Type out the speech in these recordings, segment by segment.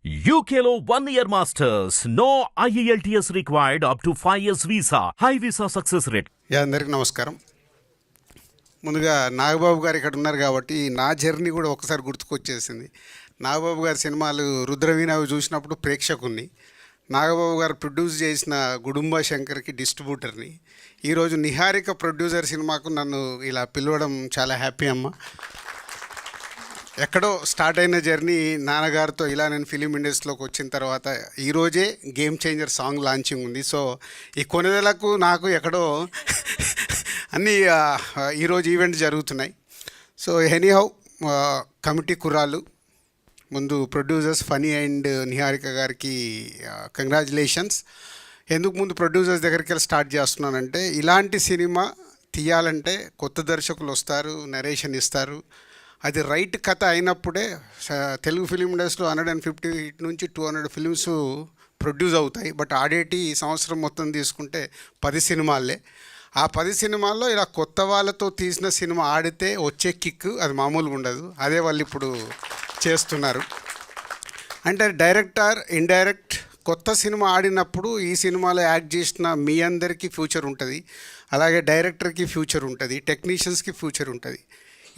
UKలో 1 year masters. No IELTS required up to 5 years visa. High visa success rate. అందరికీ నమస్కారం. ముందుగా నాగబాబు గారు ఇక్కడ ఉన్నారు కాబట్టి నా జర్నీ కూడా ఒకసారి గుర్తుకొచ్చేసింది. నాగబాబు గారి సినిమాలు రుద్రవీణ చూసినప్పుడు ప్రేక్షకుని, నాగబాబు గారు ప్రొడ్యూస్ చేసిన గుడుంబ శంకర్కి డిస్ట్రిబ్యూటర్ని, ఈరోజు నిహారిక ప్రొడ్యూసర్ సినిమాకు నన్ను ఇలా పిలవడం చాలా హ్యాపీ అమ్మ. ఎక్కడో స్టార్ట్ అయిన జర్నీ నాన్నగారితో ఇలా నేను ఫిలిం ఇండస్ట్రీలోకి వచ్చిన తర్వాత ఈరోజే గేమ్ చేంజర్ సాంగ్ లాంచింగ్ ఉంది. సో ఈ కొనుదలకు నాకు ఎక్కడో అన్నీ ఈరోజు ఈవెంట్ జరుగుతున్నాయి. సో ఎనీహౌ కమిటీ కుర్రాళ్ళు, ముందు ప్రొడ్యూసర్స్ ఫనీ అండ్ నిహారిక గారికి కంగ్రాచులేషన్స్. ఎందుకు ముందు ప్రొడ్యూసర్స్ దగ్గరికి వెళ్ళి స్టార్ట్ చేస్తున్నానంటే, ఇలాంటి సినిమా తీయాలంటే కొత్త దర్శకులు వస్తారు, నరేషన్ ఇస్తారు. అది రైట్ కథ అయినప్పుడే తెలుగు ఫిలిం ఇండస్ట్రీలో 150 నుంచి 200 ఫిలిమ్స్ ప్రొడ్యూస్ అవుతాయి. బట్ ఆడేటి ఈ సంవత్సరం మొత్తం తీసుకుంటే 10 సినిమాలే. ఆ 10 సినిమాల్లో ఇలా కొత్త వాళ్ళతో తీసిన సినిమా ఆడితే వచ్చే కిక్ అది మామూలుగా ఉండదు. అదే వాళ్ళు ఇప్పుడు చేస్తున్నారు. అంటే డైరెక్టర్ ఇండైరెక్ట్ కొత్త సినిమా ఆడినప్పుడు ఈ సినిమాలో యాక్ట్ చేసిన మీ అందరికీ ఫ్యూచర్ ఉంటుంది, అలాగే డైరెక్టర్కి ఫ్యూచర్ ఉంటుంది, టెక్నీషియన్స్కి ఫ్యూచర్ ఉంటుంది.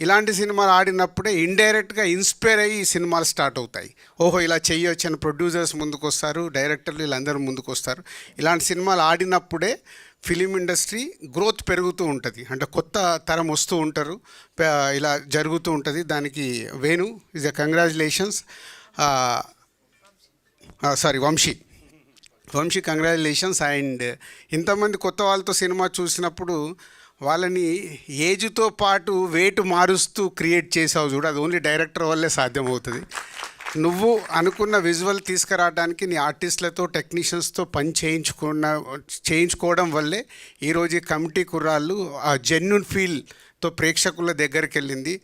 ఇలాంటి సినిమాలు ఆడినప్పుడే ఇండైరెక్ట్గా ఇన్స్పైర్ అయ్యి ఈ సినిమాలు స్టార్ట్ అవుతాయి. ఓహో ఇలా చెయ్యొచ్చు అని ప్రొడ్యూసర్స్ ముందుకు వస్తారు, డైరెక్టర్లు వీళ్ళందరూ ముందుకు వస్తారు. ఇలాంటి సినిమాలు ఆడినప్పుడే ఫిలిం ఇండస్ట్రీ గ్రోత్ పెరుగుతూ ఉంటుంది, అంటే కొత్త తరం వస్తూ ఉంటారు, ఇలా జరుగుతూ ఉంటుంది. దానికి Venu is a congratulations. Vamshi congratulations. And ఇంతమంది కొత్త వాళ్ళతో సినిమా చూసినప్పుడు వాళ్ళని ఏజ్తో పాటు వెయిట్ మారుస్తూ క్రియేట్ చేసావు చూడు, అది ఓన్లీ డైరెక్టర్ వల్లే సాధ్యమవుతుంది. నువ్వు అనుకున్న విజువల్ తీసుకురావడానికి నీ ఆర్టిస్టులతో టెక్నీషియన్స్తో పని చేయించుకోవడం వల్లే ఈరోజు ఈ కమిటీ కుర్రాళ్ళు ఆ జెన్యున్ ఫీల్తో ప్రేక్షకుల దగ్గరికి వెళ్ళింది.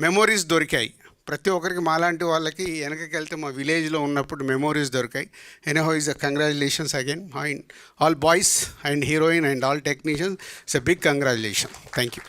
మెమొరీస్ దొరికాయి ప్రతి ఒక్కరికి. మాలాంటి వాళ్ళకి వెనకకి వెళ్తే మా విలేజ్లో ఉన్నప్పుడు మెమోరీస్ దొరికాయి. Anyhow is a congratulations again and all boys and heroine and all technicians. It's a big congratulation. Thank you.